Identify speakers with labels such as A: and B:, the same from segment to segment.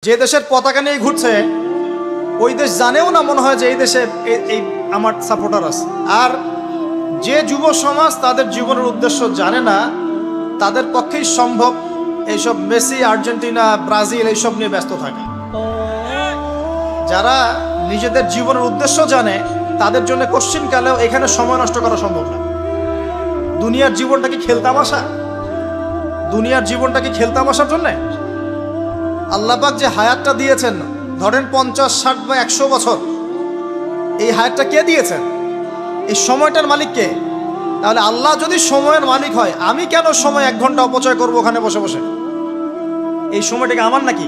A: যে দেশের পতাকা নিয়ে ঘুরছে ওই দেশ জানেও না মনে হয় যে এই দেশে এই আমার সাপোর্টার আছে। আর যে যুব সমাজ তাদের জীবনের উদ্দেশ্য জানে না তাদের পক্ষেই সম্ভব এইসব মেসি, আর্জেন্টিনা, ব্রাজিল এইসব নিয়ে ব্যস্ত থাকে। যারা নিজেদের জীবনের উদ্দেশ্য জানে তাদের জন্য কোশ্চিনকালেও এখানে সময় নষ্ট করা সম্ভব না। দুনিয়ার জীবনটা কি খেলতামাশা? দুনিয়ার জীবনটা কি খেলতামাশার জন্যে? আল্লাহ পাক যে হায়াতটা দিয়েছেন, ধরেন 50, 60 বা 100 বছর, এই হায়াতটা কে দিয়েছেন? এই সময়টার মালিক কে? তাহলে আল্লাহ যদি সময়ের মালিক হয়, আমি কেন সময় 1 ঘন্টা অপচয় করবো ওখানে বসে বসে? এই সময়টা কি আমার নাকি?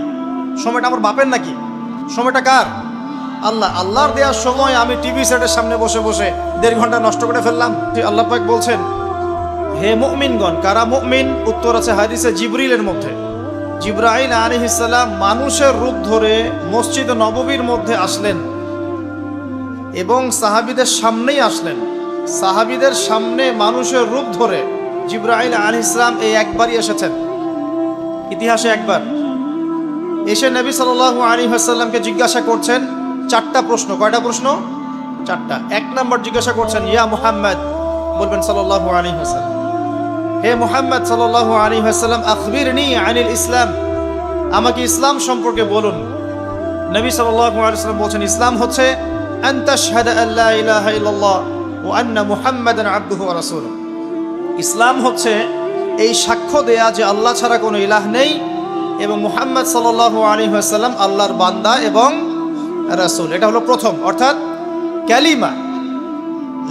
A: সময়টা আমার বাপের নাকি? সময়টা কার? আল্লাহর দেওয়ার সময় আমি টিভি সেটের সামনে বসে বসে 1.5 ঘন্টা নষ্ট করে ফেললাম। আল্লাহ পাক বলছেন, হে মুমিনগণ, কারা মুমিন? উত্তর আছে হাদিসে জিবরিলের মধ্যে। জিবরাইল আলাইহিস সালাম মানুষের রূপ ধরে মসজিদ নববীর মধ্যে আসলেন এবং সাহাবীদের সামনেই আসলেন। সাহাবীদের সামনে মানুষের রূপ ধরে জিবরাইল আলাইহিস সালাম এই একবারই এসেছেন, ইতিহাসে একবার। এসে নবী সাল্লাল্লাহু আলাইহি ওয়াসাল্লামকে জিজ্ঞাসা করছেন 4টা প্রশ্ন। কয়টা প্রশ্ন? 4টা। 1 নম্বর জিজ্ঞাসা করছেন, ইয়া মুহাম্মদ, বলবেন সাল্লাল্লাহু আলাইহি ওয়াসাল্লাম, হে মুহাম্মদ সাল্লাল্লাহু আলাইহি ওয়াসাল্লাম, আখবিরনি আনিল ইসলাম, আমাকে ইসলাম সম্পর্কে বলুন। নবী সাল্লাল্লাহু আলাইহি ওয়াসাল্লাম বলছেন, ইসলাম হচ্ছে আন তাশহাদা আল্লা ইলাহা ইল্লাল্লাহ ওয়া আন্না মুহাম্মাদান আবদুহু ওয়া রাসূলুহু। ইসলাম হচ্ছে এই সাক্ষ্য দেয়া যে আল্লাহ ছাড়া কোনো ইলাহ নেই এবং মুহাম্মদ সাল্লাল্লাহু আলাইহি ওয়াসাল্লাম আল্লাহর বান্দা এবং রাসূল। এটা হলো প্রথম, অর্থাৎ কালিমা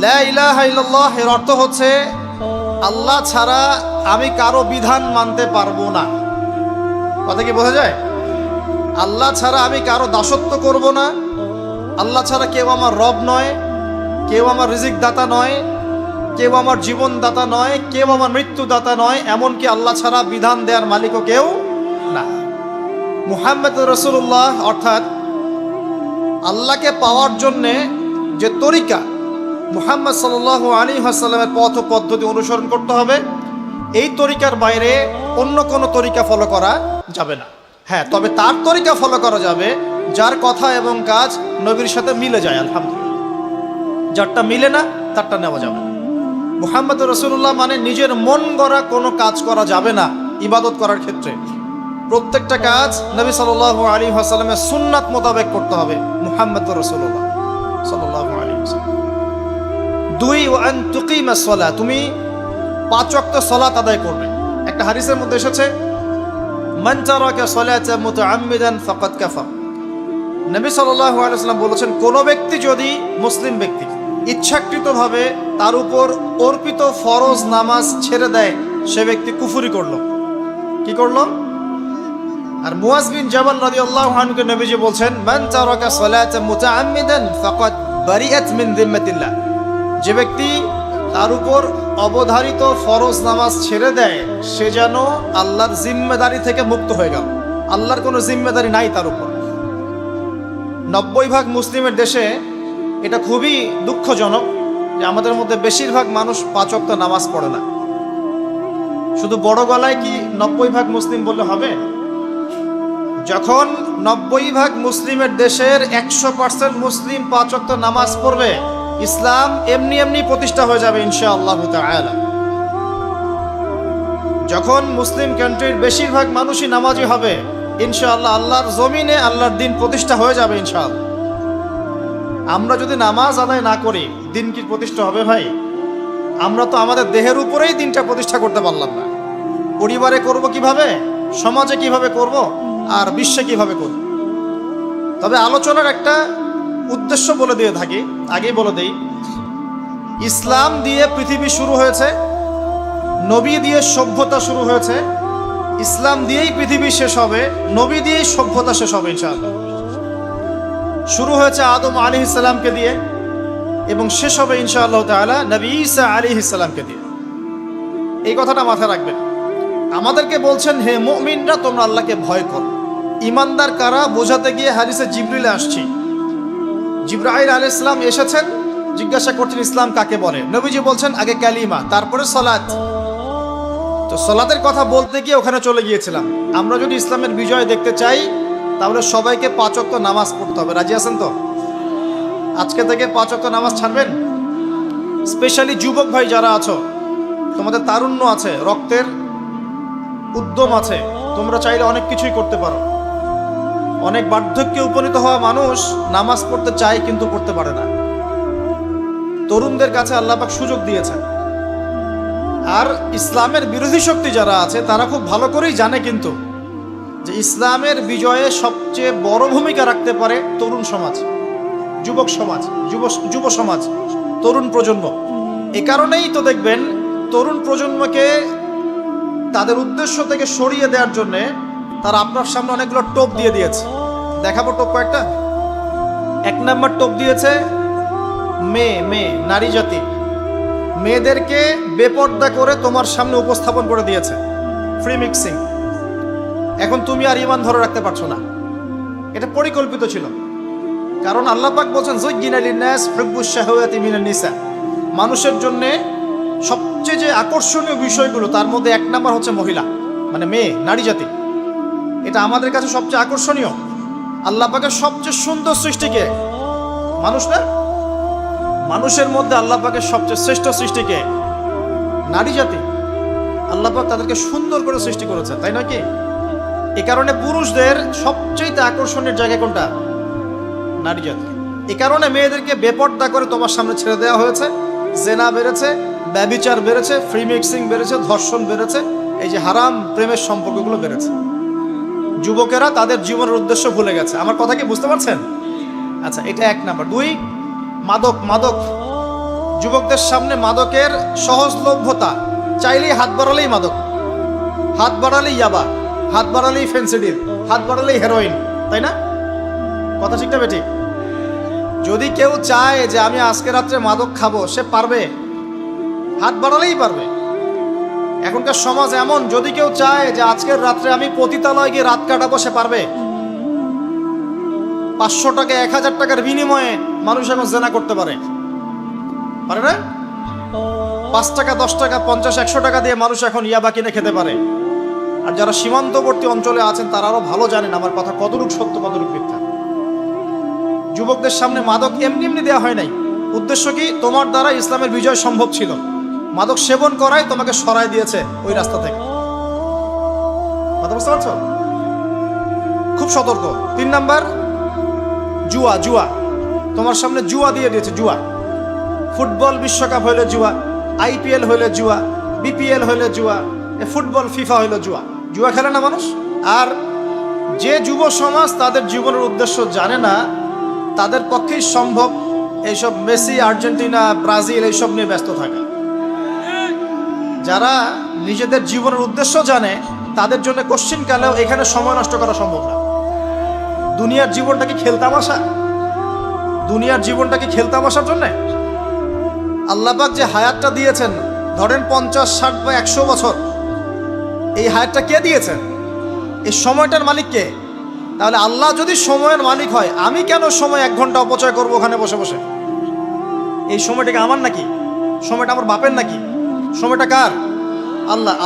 A: লা ইলাহা ইল্লাল্লাহ। এর অর্থ হচ্ছে আল্লাহ ছাড়া আমি কারো বিধান মানতে পারবো না। কথা কি বোঝা যায়? আল্লাহ ছাড়া আমি কারো দাসত্ব করব না। আল্লাহ ছাড়া কেউ আমার রব নয়, কেউ আমার রিজিক দাতা নয়, কেউ আমার জীবন দাতা নয়, কেউ আমার মৃত্যু দাতা নয়, এমনকি আল্লাহ ছাড়া বিধান দেওয়ার মালিকও কেউ না। মুহাম্মদ রাসূলুল্লাহ, অর্থাৎ আল্লাহকে পাওয়ার জন্যে যে তরিকা, মুহাম্মদ সাল্লাল্লাহু আলাইহি ওয়াসাল্লামের পথ ও পদ্ধতি অনুসরণ করতে হবে। এই তরিকার বাইরে অন্য কোনো তরিকা ফলো করা যাবে না। হ্যাঁ, তবে তার তরিকা ফলো করা যাবে যার কথা এবং কাজ নবীর সাথে মিলে যায়, আলহামদুলিল্লাহ। যারটা মিলে না তারটা নেওয়া যাবে না। মুহাম্মদ রাসূলুল্লাহ মানে নিজের মন গড়া কোনো কাজ করা যাবে না। ইবাদত করার ক্ষেত্রে প্রত্যেকটা কাজ নবী সাল্লাল্লাহু আলাইহি ওয়াসাল্লামের সুন্নাত মোতাবেক করতে হবে। মুহাম্মদ রাসূলুল্লাহ সাল্লাল্লাহু আলাইহি ওয়াসাল্লাম। 2 ওয়া আন তুকিমাস সালাত, তুমি 5 ওয়াক্ত সালাত আদায় করবে। একটা হাদিসের মধ্যে এসেছে, মান তারাকা সালাতা মুতাআম্মিদান ফাকাদ কাফার। নবী সাল্লাল্লাহু আলাইহি ওয়াসাল্লাম বলেছেন, কোন ব্যক্তি যদি, মুসলিম ব্যক্তি, ইচ্ছাকৃতভাবে তার উপর অর্পিত ফরজ নামাজ ছেড়ে দেয়, সে ব্যক্তি কুফরি করলো। কি করলো? আর মুয়াজ বিন জাবাল রাদিয়াল্লাহু আনহুকে নবীজি বলছেন, মান তারাকা সালাতা মুতাআম্মিদান ফাকাদ বারিআত মিন যিম্মাতিল্লাহ। যে ব্যক্তি তার উপর অবধারিত ফরজ নামাজ ছেড়ে দেয়, সে যেন আল্লাহর জিম্মেদারি থেকে মুক্ত হয়ে গেল। আল্লাহর কোনো জিম্মেদারি নাই তার উপর। 90% মুসলিমের দেশে এটা খুবই দুঃখজনক যে আমাদের মধ্যে বেশিরভাগ মানুষ 5 ওয়াক্ত নামাজ পড়ে না। শুধু বড় গলায় কি 90% মুসলিম বললে হবে? যখন 90% মুসলিমের দেশের 100% মুসলিম 5 ওয়াক্ত নামাজ পড়বে, ইসলাম এমনি এমনি প্রতিষ্ঠা হয়ে যাবে ইনশাআল্লাহ তাআলা। যখন মুসলিম কান্ট্রির বেশিরভাগ মানুষই নামাজি হবে, ইনশাআল্লাহ আল্লাহর জমিনে আল্লাহর দিন প্রতিষ্ঠা হয়ে যাবে ইনশাআল্লাহ। আমরা যদি নামাজ আদায় না করি, দিন কি প্রতিষ্ঠা হবে ভাই? আমরা তো আমাদের দেহের উপরেই দিনটা প্রতিষ্ঠা করতে পারলাম না। পরিবারে করব কিভাবে, সমাজে কিভাবে করব, আর বিশ্বে কিভাবে করব? তবে আলোচনার একটা উদ্দেশ্য বলে দিয়ে থাকি, আগেই বলে দেই, ইসলাম দিয়ে পৃথিবী শুরু হয়েছে, নবী দিয়ে সভ্যতা শুরু হয়েছে, ইসলাম দিয়েই পৃথিবী শেষ হবে, নবী দিয়েই সভ্যতা শেষ হবে ইনশাআল্লাহ। শুরু হয়েছে আদম আলাইহিস সালামকে দিয়ে এবং শেষ হবে ইনশাআল্লাহ তাআলা নবী ঈসা আলাইহিস সালামকে দিয়ে। এই কথাটা মাথায় রাখবেন। আমাদেরকে বলছেন, হে মুমিনরা, তোমরা আল্লাহকে ভয় করো। ইমানদার কারা বোঝাতে গিয়ে হাদিসে জিবরিলে আসছি। জিবরাইল আলাইহিস সালাম এসেছেন, জিজ্ঞাসা করছেন ইসলাম কাকে বলে। নবীজি বলছেন আগে কালিমা, তারপরে সালাত। তো সালাতের কথা বলতে গিয়ে ওখানে চলে গিয়েছিলাম। আমরা যদি ইসলামের বিজয় দেখতে চাই তাহলে সবাইকে 5 ওয়াক্ত নামাজ পড়তে হবে। রাজি আছেন তো? আজকে থেকে 5 ওয়াক্ত নামাজ ছাড়বেন। স্পেশালি যুবক ভাই যারা আছো, তোমাদের তারুণ্য আছে, রক্তের উদ্যম আছে, তোমরা চাইলে অনেক কিছুই করতে পারো। অনেক বার্ধক্যে উপনীত হওয়া মানুষ নামাজ পড়তে চায় কিন্তু পড়তে পারে না। তরুণদের কাছে আল্লাহ পাক সুযোগ দিয়েছেন। আর ইসলামের বিরোধী শক্তি যারা আছে তারা খুব ভালো করেই জানে কিন্তু যে ইসলামের বিজয়ে সবচেয়ে বড় ভূমিকা রাখতে পারে তরুণ সমাজ, যুবক সমাজ, যুব সমাজ, তরুণ প্রজন্ম। এ কারণেই তো দেখবেন তরুণ প্রজন্মকে তাদের উদ্দেশ্য থেকে সরিয়ে দেওয়ার জন্যে তারা আপনার সামনে অনেকগুলো টোপ দিয়ে দিয়েছে। দেখাবো টোপ কয়েকটা। 1 নম্বর টোপ দিয়েছে মেয়ে নারী জাতি। মেয়েদেরকে বেপর্দা করে তোমার সামনে উপস্থাপন করে দিয়েছে, ফ্রি মিক্সিং। এখন তুমি আর ঈমান ধরে রাখতে পারছো না। এটা পরিকল্পিত ছিল, কারণ আল্লাহ পাক বলেন যুজ্জিনা লিন-নাস হুব্বুশ শাহাওয়াতি মিনান নিসা। মানুষের জন্য সবচেয়ে যে আকর্ষণীয় বিষয়গুলো তার মধ্যে 1 নম্বর হচ্ছে মহিলা, মানে মেয়ে, নারী জাতি। এটা আমাদের কাছে সবচেয়ে আকর্ষণীয়। আল্লাহ পাকের সবচেয়ে সুন্দর সৃষ্টিকে মানুষ না, মানুষের মধ্যে আল্লাহ পাকের সবচেয়ে শ্রেষ্ঠ সৃষ্টিকে নারী জাতি। আল্লাহ পাক তাদেরকে সুন্দর করে সৃষ্টি করেছে, তাই নয় কি? এ কারণে পুরুষদের সবচেয়ে আকর্ষণের জায়গা কোনটা? নারী জাতি। এ কারণে মেয়েদেরকে বেপর্দা করে তোমার সামনে ছেড়ে দেওয়া হয়েছে। জেনা বেড়েছে, ব্যভিচার বেড়েছে, ফ্রি মিক্সিং বেড়েছে, ধর্ষণ বেড়েছে, এই যে হারাম প্রেমের সম্পর্কগুলো বেড়েছে। যুবকেরা তাদের জীবনের উদ্দেশ্য ভুলে গেছে। আমার কথা কি বুঝতে পারছেন? আচ্ছা, এটা 1 নাম্বার। 2, মাদক। যুবকদের সামনে মাদকের সহজলভ্যতা। চাইলেই হাত বাড়ালেই মাদক, হাত বাড়ালেই ইয়াবা, হাত বাড়ালেই ফেন্সিডিল, হাত বাড়ালেই হেরোইন, তাই না? কথা ঠিক না বেঠিক? যদি কেউ চায় যে আমি আজকে রাত্রে মাদক খাবো, সে পারবে, হাত বাড়ালেই পারবে। এখনকার সমাজ এমন, যদি কেউ চায় যে আজকের রাত্রে আমি পতিতালয়ে গিয়ে রাত কাটাবো, সে পারবে। 500 টাকা 1000 টাকার বিনিময়ে মানুষ এখন জেনা করতে পারে না? 5 টাকা 10 টাকা 50 100 টাকা দিয়ে মানুষ এখন ইয়াবা কিনে খেতে পারে। আর যারা সীমান্তবর্তী অঞ্চলে আছেন তারা আরো ভালো জানেন আমার কথা কতটুকু সত্য কতটুকু মিথ্যা। যুবকদের সামনে মাদক এমনি এমনি দেওয়া হয় নাই। উদ্দেশ্য কি? তোমার দ্বারা ইসলামের বিজয় সম্ভব ছিল। মাদক সেবন করাই তোমাকে সরায় দিয়েছে ওই রাস্তা থেকে। কথা বুঝতে পারছো? খুব সতর্ক। 3 নাম্বার, জুয়া। তোমার সামনে জুয়া দিয়ে দিয়েছে। জুয়া, ফুটবল বিশ্বকাপ হইলে জুয়া, IPL হইলে জুয়া, BPL হইলে জুয়া, ফুটবল ফিফা হইলে জুয়া। জুয়া খেলে না মানুষ। আর যে যুব সমাজ তাদের জীবনের উদ্দেশ্য জানে না, তাদের পক্ষেই সম্ভব এইসব মেসি, আর্জেন্টিনা, ব্রাজিল এইসব নিয়ে ব্যস্ত থাকা। যারা নিজেদের জীবনের উদ্দেশ্য জানে তাদের জন্য কোশ্চিনকালেও এখানে সময় নষ্ট করা সম্ভব না। দুনিয়ার জীবনটা কি খেলতামাশা? দুনিয়ার জীবনটা কি খেলতামাশার জন্য? আল্লাহ পাক যে হায়াতটা দিয়েছেন, ধরেন 50, 60 বা 100 বছর, এই হায়াতটা কে দিয়েছেন? এই সময়টার মালিক কে? তাহলে আল্লাহ যদি সময়ের মালিক হয়, আমি কেন সময় 1 ঘন্টা অপচয় করবো ওখানে বসে বসে? এই সময়টাকে আমার নাকি? সময়টা আমার বাপের নাকি? সময়টা কার?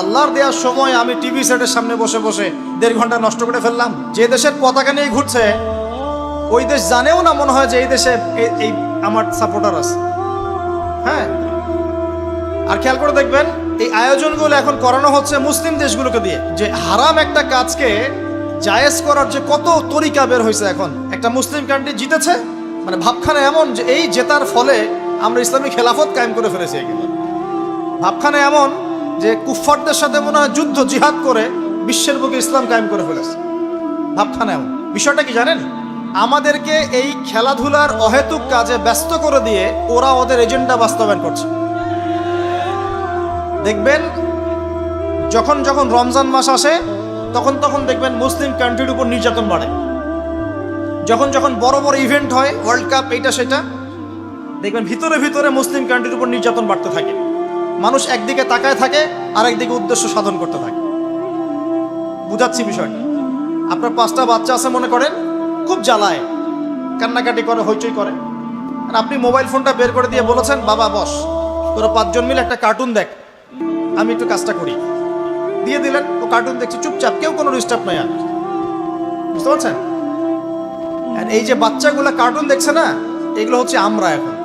A: আল্লাহর দেওয়ার সময় আমি টিভি সেটের সামনে বসে বসে 1.5 ঘন্টা নষ্ট করে ফেললাম। যে দেশের পতাকা নিয়ে ঘুরছে ওই দেশ জানেও না মনে হয় যে এই দেশে এই আমার সাপোর্টার আছে। হ্যাঁ, আর খেয়াল করে দেখবেন এই আয়োজনগুলো এখন করানো হচ্ছে মুসলিম দেশগুলোকে দিয়ে। যে হারাম একটা কাজকে জায়েজ করার যে কত তরিকা বের হয়েছে। এখন একটা মুসলিম কান্ট্রি জিতেছে, মানে ভাবখানা এমন যে এই জেতার ফলে আমরা ইসলামী খেলাফত কায়েম করে ফেলেছি। ভাবখানা এমন যে কুফফারদের সাথে মনে হয় যুদ্ধ জিহাদ করে বিশ্বের বুকে ইসলাম কায়েম করে ফেলেছে। ভাবখানা এমন। বিষয়টা কি জানেন? আমাদেরকে এই খেলাধুলার অহেতুক কাজে ব্যস্ত করে দিয়ে ওরা ওদের এজেন্ডা বাস্তবায়ন করছে। দেখবেন যখন যখন রমজান মাস আসে তখন দেখবেন মুসলিম কান্ট্রির উপর নির্যাতন বাড়ে। যখন যখন বড় বড় ইভেন্ট হয়, ওয়ার্ল্ড কাপ, এইটা সেটা, দেখবেন ভিতরে ভিতরে মুসলিম কান্ট্রির উপর নির্যাতন বাড়তে থাকে। মানুষ একদিকে তাকায় থাকে আর একদিকে উদ্দেশ্য সাধন করতে থাকে। বুঝাচ্ছি বিষয়টা। আপনার 5টা বাচ্চা আছে মনে করেন, খুব জ্বালায়, কান্নাকাটি করে, হইচই করে, আর আপনি মোবাইল ফোনটা বের করে দিয়ে বলেছেন, বাবা বস, তোরা 5 জন মিলে একটা কার্টুন দেখ, আমি একটু কাজটা করি। দিয়ে দিলেন, ও কার্টুন দেখছে চুপচাপ, কেউ কোনো ডিস্টার্ব নাই। আর বুঝতে পারছেন? আর এই যে বাচ্চাগুলো কার্টুন দেখছে না, এগুলো হচ্ছে আমরা এখন।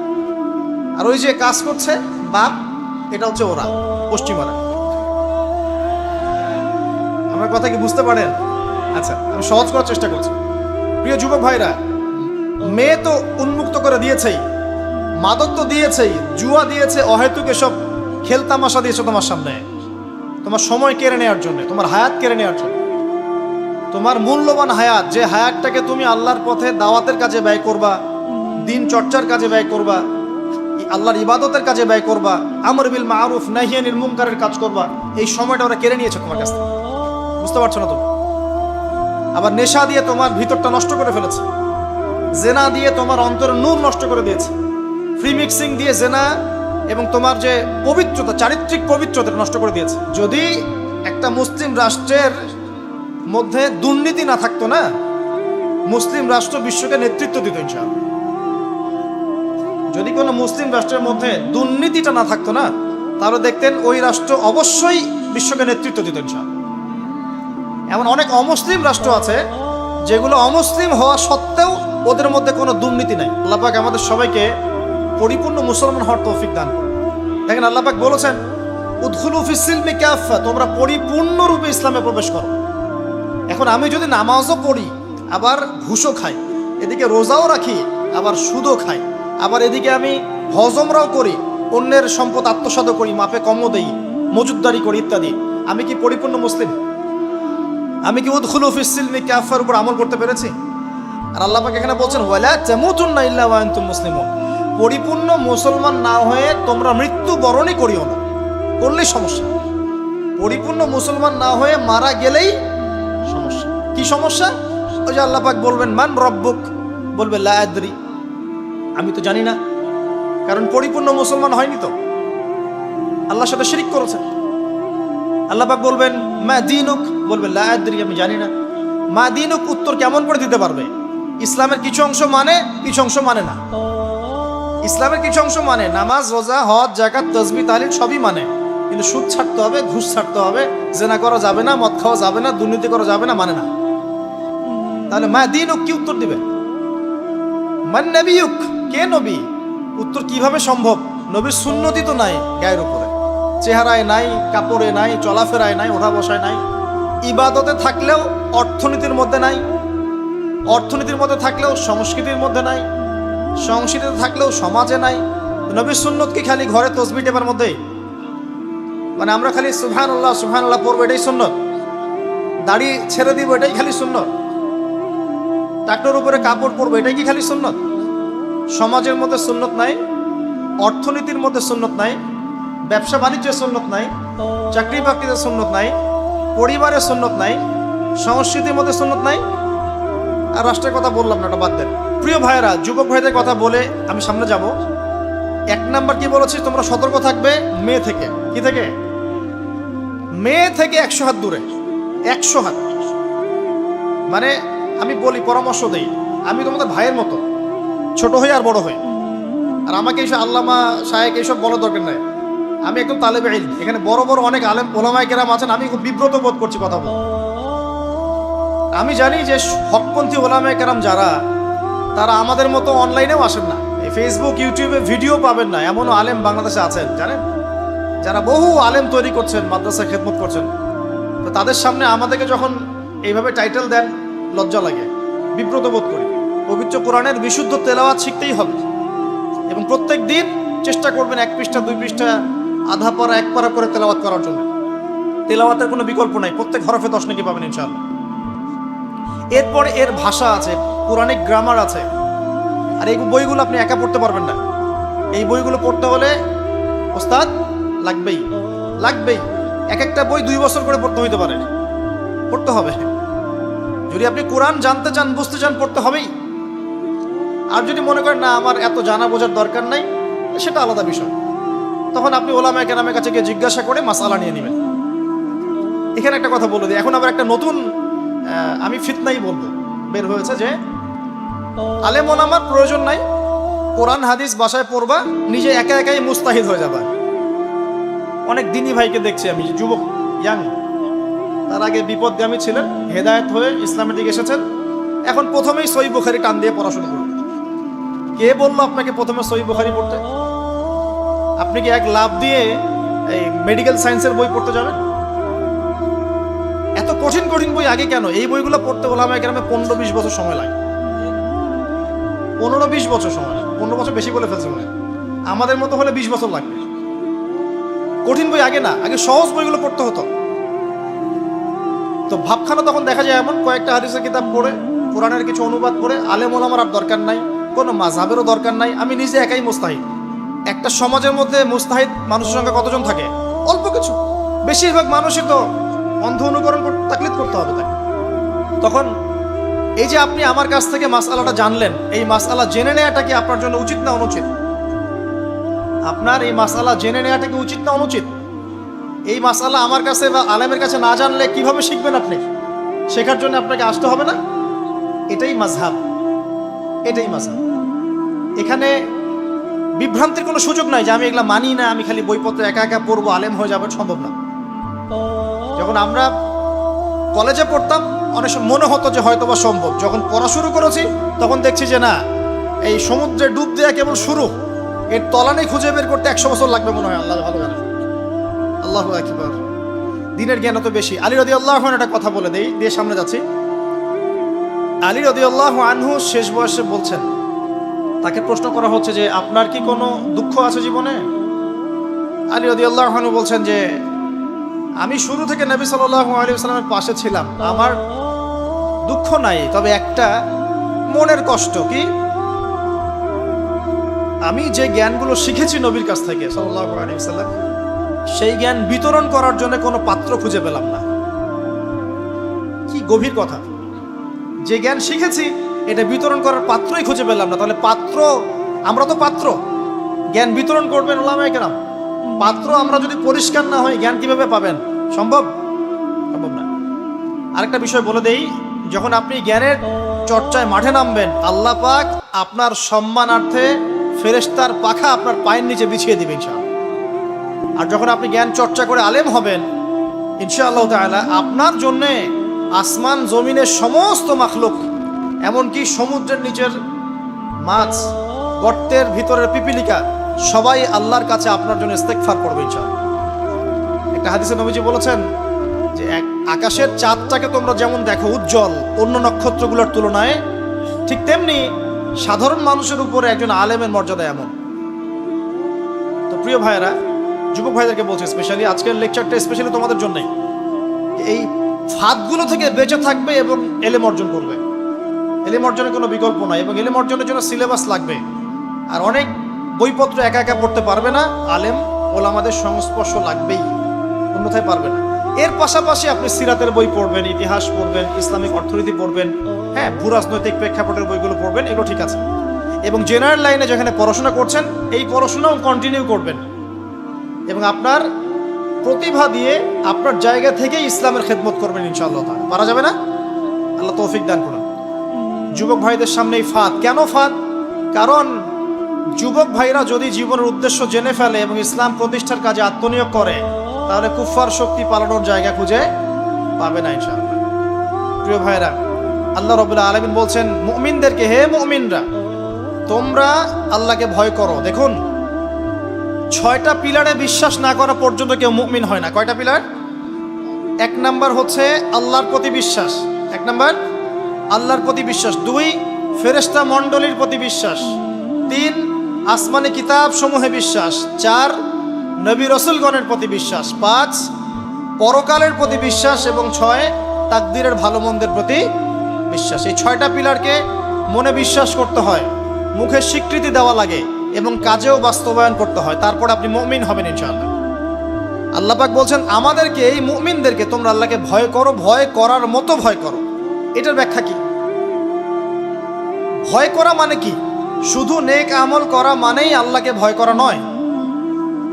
A: আর ওই যে কাজ করছে বাপ, এটা হচ্ছে ওরা, পশ্চিমারা। আমার কথা কি বুঝতে পারেন? আচ্ছা, আমি সহজ করার চেষ্টা করছি। প্রিয় যুবক ভাইরা, মেয়ে তো উন্মুক্ত করে দিয়েছেই, মাদক তো দিয়েছেই, জুয়া দিয়েছে, অহেতুক এসব খেলতামাশা দিয়েছে তোমার সামনে, তোমার সময় কেড়ে নেওয়ার জন্য, তোমার হায়াত কেড়ে নেওয়ার জন্য। তোমার মূল্যবান হায়াত, যে হায়াতটাকে তুমি আল্লাহর পথে দাওয়াতের কাজে ব্যয় করবা, দিন চর্চার কাজে ব্যয় করবা, আল্লাহর ইবাদতের কাজে ব্যয় করবা, আমর বিল মারুফ নাহি আনিল মুনকারের কাজ করবা, এই সময়টা ওরা কেড়ে নিয়েছে তোমার কাছ থেকে। বুঝতে পারছো না তুমি? আবার নেশা দিয়ে তোমার ভিতরটা নষ্ট করে ফেলেছে, জেনা দিয়ে তোমার অন্তরের নূর নষ্ট করে দিয়েছে, ফ্রি মিক্সিং দিয়ে জেনা এবং তোমার যে পবিত্রতা, চারিত্রিক পবিত্রতা নষ্ট করে দিয়েছে। যদি একটা মুসলিম রাষ্ট্রের মধ্যে দুর্নীতি না থাকতো না, মুসলিম রাষ্ট্র বিশ্বকে নেতৃত্ব দিত ইনশাআল্লাহ। যদি কোনো মুসলিম রাষ্ট্রের মধ্যে দুর্নীতিটা না থাকতো না, তাহলে দেখতেন ওই রাষ্ট্র অবশ্যই বিশ্বকে নেতৃত্ব দিত ইনশাআল্লাহ। এমন অনেক অমুসলিম রাষ্ট্র আছে যেগুলো অমুসলিম হওয়া সত্ত্বেও ওদের মধ্যে কোনো দুর্নীতি নাই। আল্লাহ পাক আমাদের সবাইকে পরিপূর্ণ মুসলমান হওয়ার তৌফিক দান করুন। দেখেন, আল্লাহ পাক বলেছেন, উদখুলু ফিস সিলমি কাফা, তোমরা পরিপূর্ণরূপে ইসলামে প্রবেশ করো। এখন আমি যদি নামাজও পড়ি, আবার ঘুষও খাই, এদিকে রোজাও রাখি, আবার সুদও খাই, আবার এদিকে আমি হজমরাও করি, অন্যের সম্পদ আত্মসাৎ করি, মাপে কমও দেই, মজুদদারি করি ইত্যাদি, আমি কি পরিপূর্ণ মুসলিম? আমি কি উদখুলু ফিস সিলমি কাফার উপর আমল করতে পেরেছি? আর আল্লাহ পাক এখানে বলছেন, ওয়ালা তামুতুন্না ইল্লা ওয়া আনতুম মুসলিমুন, পরিপূর্ণ মুসলমান না হয়ে তোমরা মৃত্যু বরণই করিও না। করলেই সমস্যা। পরিপূর্ণ মুসলমান না হয়ে মারা গেলেই সমস্যা। কি সমস্যা? ওই যে আল্লাহ পাক বলবেন, মান রব্বুক, বলবে লা আদরি, আমি তো জানি না, কারণ পরিপূর্ণ মুসলমান হয়নি তো, আল্লাহর সাথে শিরক করেছে। আল্লাহ পাক বলবেন, মা দীনুক, বলবে লা আদরি, আমি জানি না। মা দীনুক উত্তর কেমন করে দিতে পারবে? ইসলামের কিছু অংশ মানে, কিছু অংশ মানে না। ইসলামের কিছু অংশ মানে, নামাজ, রোজা, হজ, যাকাত, তাসবিহ, তাহলিল সবই মানে, কিন্তু সুদ ছাড়তে হবে, ঘুষ ছাড়তে হবে, জেনা করা যাবে না, মদ খাওয়া যাবে না, দুর্নীতি করা যাবে না, মানে না। তাহলে মা দীনুক কি উত্তর দিবে? মান নবিয়ুক, কে নবী? উত্তর কিভাবে সম্ভব? নবীর সুন্নতি তো নাই গায়ের উপরে, চেহারায় নাই, কাপড়ে নাই, চলাফেরায় নাই, ওঠা বসায় নাই, ইবাদতে থাকলেও অর্থনীতির মধ্যে নাই, অর্থনীতির মধ্যে থাকলেও সংস্কৃতির মধ্যে নাই, সংস্কৃতিতে থাকলেও সমাজে নাই। নবীর সুন্নত কি খালি ঘরে তসবিহ টেপার মধ্যেই? মানে আমরা খালি সুবহানাল্লাহ সুবহানাল্লাহ পড়বো, এটাই সুন্নত? দাড়ি ছেড়ে দিব, এটাই খালি সুন্নত? টাকটোর উপরে কাপড় পরবো, এটাই কি খালি সুন্নত? সমাজের মধ্যে সুন্নত নাই, অর্থনীতির মধ্যে সুন্নত নাই, ব্যবসা বাণিজ্যের সুন্নত নাই, চাকরি বাকরিতে সুন্নত নাই, পরিবারের সুন্নত নাই, সংস্কৃতির মধ্যে সুন্নত নাই, আর রাষ্ট্রের কথা বললাম না, ওটা বাদ দেন। প্রিয় ভাইয়েরা, যুবক ভাইদের কথা বলে আমি সামনে যাব। এক নাম্বার কি বলেছি? তোমরা সতর্ক থাকবে মেয়ে থেকে। কি থেকে? মেয়ে থেকে 100 হাত দূরে। 100 হাত মানে আমি বলি, পরামর্শ দেই, আমি তোমাদের ভাইয়ের মতো, ছোট হই আর বড় হই। আর আমাকে এইসব আল্লামা শায়েখ এইসব বলার দরকার নাই। আমি একদম তালেবে ইলম। এখানে বড় বড় অনেক আলেম ওলামায়ে কেরাম আছেন, আমি খুব বিব্রত বোধ করছি কথা বলতে। আমি জানি যে হকপন্থী ওলামায়ে কেরাম যারা, তারা আমাদের মতো অনলাইনেও আসেন না, এই ফেসবুক ইউটিউবে ভিডিও পাবেন না, এমনও আলেম বাংলাদেশে আছেন জানেন, যারা বহু আলেম তৈরি করছেন, মাদ্রাসায় খেদমত করছেন। তো তাদের সামনে আমাদেরকে যখন এইভাবে টাইটেল দেন, লজ্জা লাগে, বিব্রত বোধ করি। পবিত্র কোরআনের বিশুদ্ধ তেলাওয়াত শিখতেই হবে, এবং প্রত্যেক দিন চেষ্টা করবেন 1 পৃষ্ঠা 2 পৃষ্ঠা, আধা পারা 1 পারা করে তেলাওয়াত করার জন্য। তেলাওয়াতের কোনো বিকল্প নাই, প্রত্যেক হরফে 10 নেকি পাবেন ইনশাআল্লাহ। এরপরে এর ভাষা আছে, কোরআনিক গ্রামার আছে, আর এই বইগুলো আপনি একা পড়তে পারবেন না। এই বইগুলো পড়তে হলে ওস্তাদ লাগবেই, লাগবেই। এক একটা বই 2 বছর করে পড়তে হইতে পারে, পড়তে হবে। যদি আপনি কোরআন জানতে চান, বুঝতে চান, পড়তে হবেই। আর যদি মনে করেন না আমার এত জানা বোঝার দরকার নাই, সেটা আলাদা বিষয়, তখন আপনি ওলামায়ে কেরামের কাছে গিয়ে জিজ্ঞাসা করে মাসআলা নিয়ে নেবেন। এখানে একটা কথা বলে দিই, এখন আবার একটা নতুন আমি ফিতনাই বলবো বের হয়েছে যে আলেম ওলামার প্রয়োজন নাই, কোরআন হাদিস বাসায় পড়বা, নিজে একা একাই মুস্তাহিদ হয়ে যাবা। অনেক দিনী ভাইকে দেখছি আমি, যুবক ইয়াং, তার আগে বিপদগামী ছিলেন, হেদায়েত হয়ে ইসলামের দিকে এসেছেন, এখন প্রথমেই সহিহ বুখারী টান দিয়ে পড়া শুরু করুন। কে বললো আপনাকে প্রথমে সহিহ বুখারী পড়তে? আপনি কি এক লাভ দিয়ে এই মেডিকেল সায়েন্সের বই পড়তে যাবেন? এত কঠিন কঠিন বই আগে কেন? এই বইগুলো পড়তে ওলামায়ে কেরামের 15-20 বছর সময় লাগে। 15-20 বছর সময় লাগে। 15 বছর বেশি বলে ফেলছে মনে হয়। আমাদের মতো হলে 20 বছর লাগবে। কঠিন বই আগে না, আগে সহজ বইগুলো পড়তে হতো। তো ভাবখানা তখন দেখা যায় এমন, কয়েকটা হাদিসের কিতাব পড়ে, কোরআনের কিছু অনুবাদ পড়ে, আলেম ওলামার আর দরকার নাই, কোনো মাযহাবেরও দরকার নাই, আমি নিজে একাই মুস্তাহিদ। একটা সমাজের মধ্যে মুস্তাহিদ মানুষের সংখ্যা কতজন থাকে? অল্প কিছু। বেশিরভাগ মানুষই তো অন্ধ অনুকরণ তাকলিদ করতে হবে তাকে। তখন এই যে আপনি আমার কাছ থেকে মাসআলাটা জানলেন, এই মাসআলা জেনে নেওয়াটা কি আপনার জন্য উচিত না অনুচিত? আপনার এই মাসআলা জেনে নেওয়াটা কি উচিত না অনুচিত? এই মাসআলা আমার কাছে বা আলেমের কাছে না জানলে কিভাবে শিখবেন আপনি? শেখার জন্য আপনাকে আসতে হবে না? এটাই মাযহাব, এটাই মাযহাব। এখানে বিভ্রান্তির কোনো সুযোগ নাই যে আমি এগুলা মানি না, আমি খালি বইপত্র একা একা পড়বো, আলেম হয়ে যাবে, সম্ভব না। যখন আমরা কলেজে পড়তাম অনেক সময় মনে হতো যে হয়তো বা সম্ভব। যখন পড়া শুরু করেছি তখন দেখছি যে না, এই সমুদ্রে ডুব দেওয়া কেবল শুরু, এর তলানি খুঁজে বের করতে 100 বছর লাগবে মনে হয়। আল্লাহ ভালো জানে। আল্লাহু আকবার। দিনের জ্ঞান তো বেশি। আলী রাদিয়াল্লাহু আনহু একটা কথা বলে দেই, দিয়ে সামনে যাচ্ছি। আলী রাদিয়াল্লাহু আনহু শেষ বয়সে বলছেন, তাকে প্রশ্ন করা হচ্ছে যে আপনার কি কোনো দুঃখ আছে জীবনে? আলী রাদিয়াল্লাহু আনহু বলছেন যে আমি শুরু থেকে নবী সাল্লাল্লাহু আলাইহি ওয়াসাল্লামের পাশে ছিলাম, আমার দুঃখ নাই, তবে একটা মনের কষ্ট। কি? আমি যে জ্ঞানগুলো শিখেছি নবীর কাছ থেকে সাল্লাল্লাহু আলাইহি ওয়াসাল্লাম, সেই জ্ঞান বিতরণ করার জন্য কোনো পাত্র খুঁজে পেলাম না। কি গভীর কথা! যে জ্ঞান শিখেছি এটা বিতরণ করার পাত্রই খুঁজে পেলাম না। তাহলে পাত্র, আমরা তো পাত্র, জ্ঞান বিতরণ করবেন ওলামায়ে কেরাম। পাত্র আমরা যদি পরিষ্কার না হই, জ্ঞান কিভাবে পাবেন? সম্ভব? সম্ভব না। আরেকটা বিষয় বলে দেই, যখন আপনি জ্ঞানের চর্চায় মাঠে নামবেন, আল্লাহ পাক আপনার সম্মানার্থে ফেরেশতার পাখা আপনার পায়ের নিচে বিছিয়ে দিবেন ইনশাআল্লাহ। আর যখন আপনি জ্ঞান চর্চা করে আলেম হবেন ইনশাআল্লাহ তাআলা, আপনার জন্যে আসমান জমিনের সমস্ত মাখলুক, এমনকি সমুদ্রের নিচের মাছ, গর্তের ভিতরের পিপিলিকা, সবাই আল্লাহর কাছে আপনার জন্য ইস্তেগফার করবে ইনশাআল্লাহ। একটা হাদিসে নবীজি বলেছেন যে আকাশের চাঁদটাকে তোমরা যেমন দেখো উজ্জ্বল অন্য নক্ষত্রগুলোর তুলনায়, ঠিক তেমনি সাধারণ মানুষের উপরে একজন আলেমের মর্যাদা এমন। তো প্রিয় ভাইয়েরা, যুবক ভাইদেরকে বলছি, স্পেশালি আজকের লেকচারটা স্পেশালি তোমাদের জন্যই। এই ফাঁদগুলো থেকে বেঁচে থাকবে এবং এলেম অর্জন করবে। এলেম অর্জনের কোনো বিকল্প নাই, এবং এলেম অর্জনের জন্য সিলেবাস লাগবে। আর অনেক বইপত্র একা একা পড়তে পারবে না, আলেম ওলামাদের সংস্পর্শ লাগবেই, অন্যথায় পারবে না। এর পাশাপাশি আপনি সিরাতের বই পড়বেন, ইতিহাস পড়বেন, ইসলামিক অর্থনীতি পড়বেন, হ্যাঁ, ভূরাজনৈতিক প্রেক্ষাপটের বইগুলো পড়বেন, এগুলো ঠিক আছে। এবং জেনারেল লাইনে যেখানে পড়াশোনা করছেন, এই পড়াশোনাও কন্টিনিউ করবেন, এবং আপনার প্রতিভা দিয়ে আপনার জায়গা থেকেই ইসলামের খেদমত করবেন ইনশাআল্লাহ। পারা যাবে না? আল্লাহ তৌফিক দান করুন। যুবক ভাইদের সামনে এই ফাঁদ। কেন ফাঁদ? কারণ যুবক ভাইরা যদি জীবনের উদ্দেশ্য জেনে ফেলে এবং ইসলাম প্রতিষ্ঠার কাজে আত্মনিয়োগ করে, তাহলে কুফফার শক্তি পালানোর জায়গা খুঁজে পাবে না ইনশাআল্লাহ। প্রিয় ভাইরা, আল্লাহ রাব্বুল আলামিন বলছেন মুমিনদেরকে, হে মুমিনরা, তোমরা আল্লাহকে ভয় করো। দেখুন, 6টা পিলারে বিশ্বাস না করা পর্যন্ত কেউ মুমিন হয় না। কয়টা পিলার? 1 নাম্বার হচ্ছে আল্লাহর প্রতি বিশ্বাস। 1 নাম্বার আল্লাহর প্রতি বিশ্বাস। 2 ফেরেশতা মণ্ডলীর প্রতি বিশ্বাস। 3 আসমানি কিতাব সমূহে বিশ্বাস। 4 নবী রাসূলগণের প্রতি বিশ্বাস। 5 পরকালের প্রতি বিশ্বাস। এবং 6 তাকদীরের ভালো মন্দের প্রতি বিশ্বাস। এই 6টা পিলারকে মনে বিশ্বাস করতে হয়, মুখে স্বীকৃতি দেওয়া লাগে, এবং কাজেও বাস্তবায়ন করতে হয়। তারপর আপনি মুমিন হবেন ইনশাআল্লাহ। আল্লাহ পাক বলছেন আমাদেরকে, এই মুমিনদেরকে তোমরা আল্লাহকে ভয় করো, ভয় করার মতো ভয় করো। এটার ব্যাখ্যা কি? ভয় করা মানে কি? শুধু নেক আমল করা মানেই আল্লাহকে ভয় করা নয়।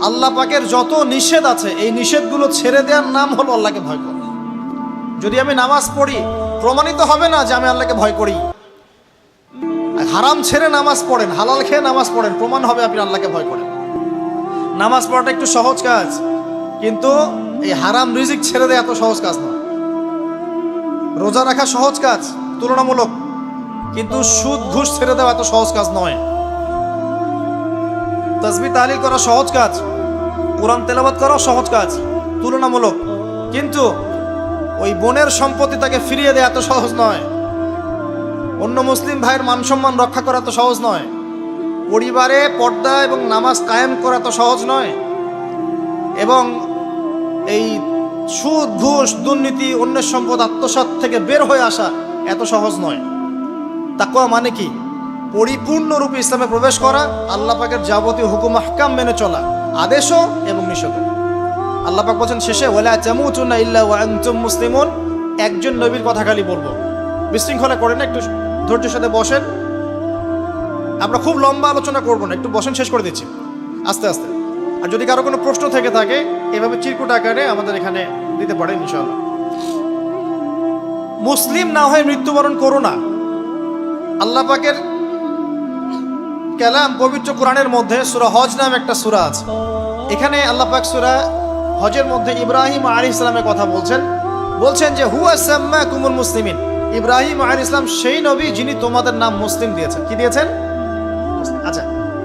A: আল্লাহ পাকের যত নিষেধ আছে, এই নিষেধগুলো ছেড়ে দেওয়ার নাম হলো আল্লাহকে ভয় করা। যদি আমি নামাজ পড়ি, প্রমাণিত হবে না যে আমি আল্লাহকে ভয় করি। হারাম ছেড়ে নামাজ পড়েন, হালাল খেয়ে নামাজ পড়েন, প্রমাণ হবে আপনি আল্লাহকে ভয় করেন। নামাজ পড়াটা একটু সহজ কাজ, কিন্তু এই হারাম রিজিক ছেড়ে দেওয়া এত সহজ কাজ নয়। রোজা রাখা সহজ কাজ তুলনামূলক, কিন্তু সুদ ঘুষ ছেড়ে দেওয়া এত সহজ কাজ নয়। তাসবিহ তাহলিল করা সহজ কাজ, কোরআন তেলাওয়াত করাও সহজ কাজ তুলনামূলক, কিন্তু ওই বোনের সম্পত্তি তাকে ফিরিয়ে দেওয়া এত সহজ নয়। অন্য মুসলিম ভাইয়ের মান সম্মান রক্ষা করা তো সহজ নয়। পরিবারে পর্দা এবং নামাজ কায়েম করা তো সহজ নয়। এবং এই সুদ ঘুষ দুর্নীতি অন্যের সম্পদ আত্মসাৎ থেকে বের হয়ে আসা এত সহজ নয়। তাকওয়া মানে কি? পরিপূর্ণরূপে ইসলামে প্রবেশ করা, আল্লাহ পাকের যাবতীয় হুকুম আহকাম মেনে চলা, আদেশও এবং নিষেধও। আল্লাহ পাক বলেন শেষে, ওয়ালা তামুতুন্না ইল্লা ওয়া আনতুম মুসলিমুন। একজন নবীর কথা খালি বলবো, বিশৃঙ্খলা করেন না, একটু ধৈর্যের সাথে বসেন। আমরা খুব লম্বা আলোচনা করব না, একটু বসেন, শেষ করে দিচ্ছি আস্তে আস্তে। আর যদি কারো কোনো প্রশ্ন থেকে থাকে এভাবে চিরকুট আকারে আমাদের এখানে দিতে পারেন ইনশাআল্লাহ। মুসলিম না হয়ে মৃত্যুবরণ করো না। আল্লাহ পাকের কালাম পবিত্র কোরআনের মধ্যে সূরা হজ নামে একটা সূরা আছে। এখানে আল্লাহ পাক সূরা হজের মধ্যে ইব্রাহিম আলাইহিস সালামের কথা বলছেন যে হুয়া সাম্মাকুমুল মুসলিমিন। ইব্রাহিম আলাইহিস সালাম সেই নবী যিনি তোমাদের নাম মুসলিম দিয়েছেন। কি দিয়েছেন? আচ্ছা,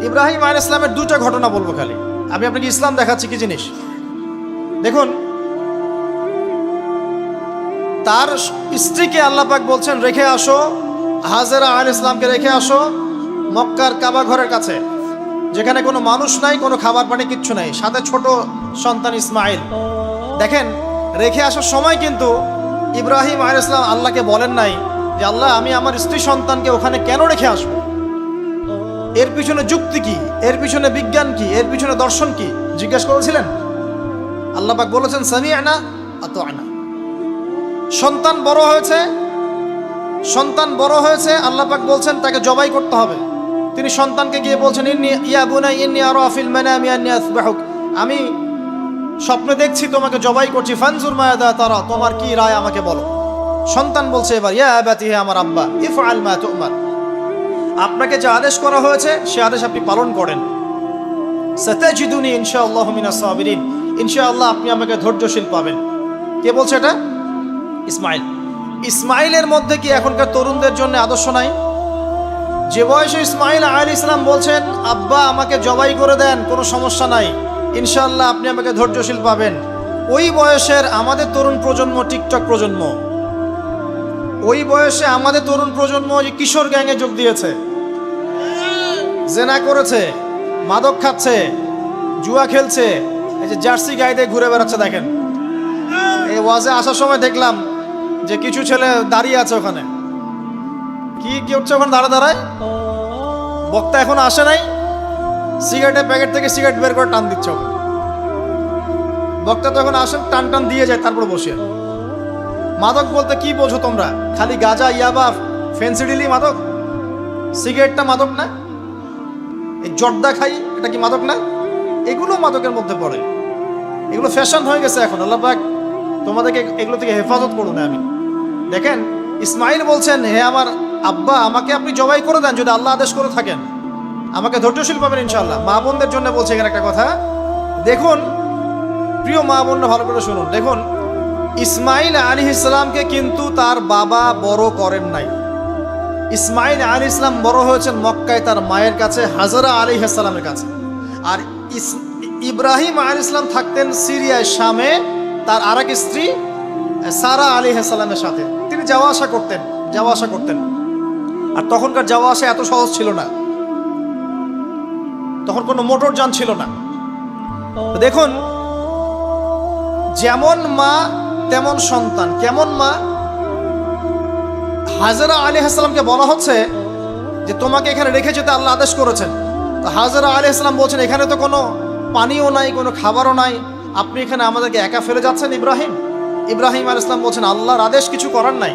A: ইব্রাহিম আলাইহিস সালামের দুটো ঘটনা বলবো খালি, আমি আপনাকে ইসলাম দেখাচ্ছি কি জিনিস। দেখুন, তার স্ত্রীকে আল্লাহ পাক বলছেন রেখে আসো, হাজেরা আলাইহিস সালামকে রেখে আসো মক্কার কাবা ঘরের কাছে, যেখানে কোনো মানুষ নাই, কোনো খাবার পানি কিচ্ছু নাই, সাথে ছোট সন্তান ইসমাইল। দেখেন, রেখে আসার সময় কিন্তু ইব্রাহিম আলাইহিস সালাম আল্লাহকে বলেন নাই যে আল্লাহ আমি আমার স্ত্রী সন্তানকে ওখানে কেন রেখে আসবো, এর পিছনে যুক্তি কি, এর পিছনে বিজ্ঞান কি, এর পিছনে দর্শন কি জিজ্ঞেস করেছিলেন? আল্লাহ পাক বলেছেন সামি'না আতা'না। সন্তান বড় হয়েছে, আল্লাহ পাক বলছেন তাকে জবাই করতে হবে। তিনি সন্তানকে গিয়ে বলছেন ইয়া বুনাই ইন্নী আরা ফিল মানামি আন্নী আসবাহুক, আমি স্বপ্নে দেখছি তোমাকে জবাই করছি, ফানজুর মায়াদা তারা, তোমার কি রায় আমাকে বলো। সন্তান বলছে এবার ইয়া আবাতি, হে আমার আব্বা, ইফআল মা তু'মার, আপনাকে যে আদেশ করা হয়েছে সে আদেশ আপনি পালন করেন। সাতাজিদুনি ইনশাআল্লাহু মিনাস সাবিরিন, ইনশাআল্লাহ আপনি আমাকে ধৈর্যশীল পাবেন। কে বলছে এটা? ইসমাইল। ইসমাইলের মধ্যে কি এখনকার তরুণদের জন্য আদর্শ নাই? যে বয়সে ইসমাইল আলাইহিস সালাম বলছেন আব্বা আমাকে জবাই করে দেন, কোনো সমস্যা নাই, ইনশাআল্লাহ আপনি আমাকে ধৈর্যশীল পাবেন, ওই বয়সের আমাদের তরুণ প্রজন্ম, টিকটক প্রজন্ম, ওই বয়সে আমাদের তরুণ প্রজন্ম যে কিশোর গ্যাংয়ে যোগ দিয়েছে, জেনা করেছে, মাদক খাচ্ছে, জুয়া খেলছে, এই যে জার্সি গায়ে দিয়ে ঘুরে বেড়াচ্ছে। দেখেন, এই ওয়াজে আসার সময় দেখলাম যে কিছু ছেলে দাঁড়িয়ে আছে ওখানে, কি হচ্ছে ওখানে দাঁড়ায়, বক্তা এখন আসে নাই, সিগারেটের প্যাকেট থেকে সিগারেট বের করে টান দিচ্ছে ওখানে। বক্তা তো এখন আসেন, টান দিয়ে যায়, তারপর বসে। মাদক বলতে কি বোঝো তোমরা? খালি গাঁজা, ইয়াবা, ফেন্সিডিলি মাদক? সিগারেটটা মাদক না? এই জর্দা খাই, এটা কি মাদক না? এগুলো মাদকের মধ্যে পড়ে, এগুলো ফ্যাশন হয়ে গেছে এখন। আল্লাহ পাক তোমাদেরকে এগুলো থেকে হেফাজত করুন। আমি দেখেন, ইসমাইল বলছেন হে আমার আব্বা আমাকে আপনি জবাই করে দেন, যদি আল্লাহ আদেশ করে থাকেন, আমাকে ধৈর্যশীল পাবেন ইনশাআল্লাহ। মা বোনদের জন্য বলছে এখানে একটা কথা, দেখুন প্রিয় মা বোনরা ভালো করে শুনুন। দেখুন, ইসমাইল আলাইহিস সালামকে কিন্তু তার বাবা বড় করেন নাই। ইসমাইল আলাইহিস সালাম বড় হয়েছেন মক্কায় তার মায়ের কাছে, হাজরা আলাইহিস সালামের কাছে। আর ইব্রাহিম আলাইহিস সালাম থাকতেন সিরিয়ায়, শামে, তার আরেক স্ত্রী সারা আলাইহিস সালামের সাথে তিনি যাওয়া আসা করতেন। আর তখনকার যাওয়া আসা এত সহজ ছিল না, তখন কোনো মোটর যান ছিল না। দেখুন, যেমন মা তেমন সন্তান। কেমন মা? হাজরা আলাইহিস সালামকে বলা হচ্ছে যে তোমাকে এখানে রেখে যেতে আল্লাহ আদেশ করেছেন। তো হাজরা আলাইহিস সালাম বলছেন এখানে তো কোনো পানিও নাই, কোনো খাবারও নাই, আপনি এখানে আমাদেরকে একা ফেলে যাচ্ছেন ইব্রাহিম আলাইহিস সালাম বলছেন আল্লাহর আদেশ, কিছু করার নাই।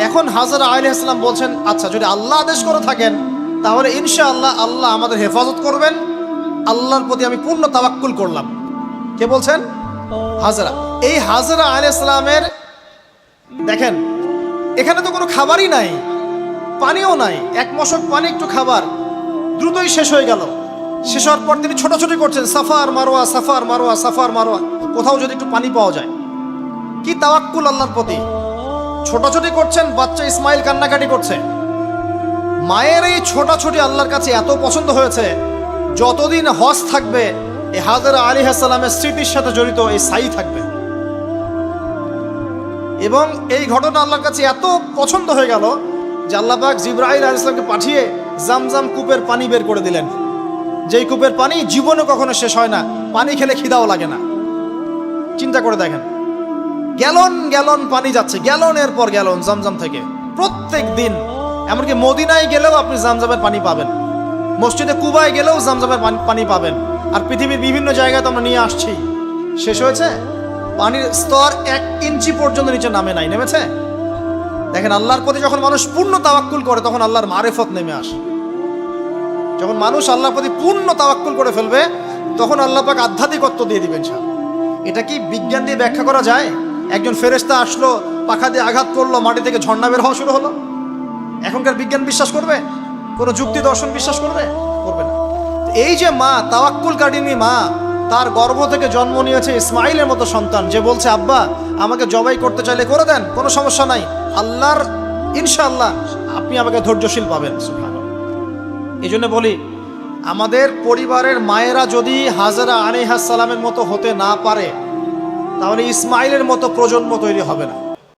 A: এখন হাজরা আলাইহিস সালাম বলছেন আচ্ছা যদি আল্লাহ আদেশ করে থাকেন তাহলে ইনশাআল্লাহ আল্লাহ আমাদের হেফাজত করবেন, আল্লাহর প্রতি আমি পূর্ণ তাওয়াক্কুল করলাম। কে বলছেন? হাজরা। এই হাজরা আলাইহিস সালামের দেখেন এখানে তো কোনো খাবারই নাই, পানিও নাই, এক মশক পানি, একটু খাবার, দ্রুতই শেষ হয়ে গেল। শেষ হওয়ার পর তিনি ছোটাছুটি করছেন, suffer Marwah, suffer Marwah, suffer Marwah, কোথাও যদি একটু পানি পাওয়া যায়। কি তাওয়াক্কুল আল্লাহর প্রতি, ছোটাছুটি করছেন, বাচ্চা ইসমাইল কান্নাকাটি করছে, মায়ের এই ছোটাছুটি আল্লাহর কাছে এত পছন্দ হয়েছে, যতদিন হজ থাকবে এই হাজরা আলাইহিস সালামের স্মৃতির সাথে জড়িত এই সাই থাকবে। এবং এই ঘটনা আল্লাহর কাছে এত পছন্দ হয়ে গেল যে আল্লাহ পাক জিবরাইল আলাইহিস সালামকে পাঠিয়ে জামজাম কূপের পানি বের করে দিলেন, যেই কূপের পানি জীবনে কখনো শেষ হয় না, পানি খেলে খিদাও লাগে না। চিন্তা করে দেখেন, গ্যালন গ্যালন পানি যাচ্ছে, গ্যালনের পর গ্যালন জামজাম থেকে প্রত্যেক দিন। এমনকি মদিনায় গেলেও আপনি জামজামের পানি পাবেন, মসজিদে কুবায় গেলেও জামজামের পানি পাবেন। আর পৃথিবীর বিভিন্ন জায়গায় তো আমরা নিয়ে আসছি, শেষ হয়েছে? পানির স্তর 1 ইঞ্চি পর্যন্ত নিচে নামে নাই, নেমেছে? দেখেন, আল্লাহর প্রতি যখন মানুষ পূর্ণ তাওয়াক্কুল করে তখন আল্লাহর মারেফত নেমে আসে। যখন মানুষ আল্লাহর প্রতি পূর্ণ তাওয়াক্কুল করে ফেলবে তখন আল্লাহ পাক আধ্যাত্মিকত্ব দিয়ে দিবেন। এটা কি বিজ্ঞান দিয়ে ব্যাখ্যা করা যায়? একজন ফেরেশতা আসলো, পাখা দিয়ে আঘাত করলো, মাটি থেকে ঝর্ণা বের হওয়া শুরু হলো। এখনকার বিজ্ঞান বিশ্বাস করবে? কোনো যুক্তি দর্শন বিশ্বাস করবে? করবে না। এই যে মা, তাওয়াক্কুল কাটিনী মা, তার গর্ভ থেকে জন্ম নিয়েছে ইসমাইলের মতো সন্তান, যে বলছে আব্বা আমাকে জবাই করতে চাইলে করে দেন, কোনো সমস্যা নাই, আল্লাহর ইনশাআল্লাহ আপনি আমাকে ধৈর্যশীল পাবেন। সুবহানাল্লাহ। এই জন্য বলি, আমাদের পরিবারের মায়েরা যদি হাজরা আলাইহিস সালামের মতো হতে না পারে তাহলে ইসমাইলের মতো প্রজন্ম তৈরি হবে না।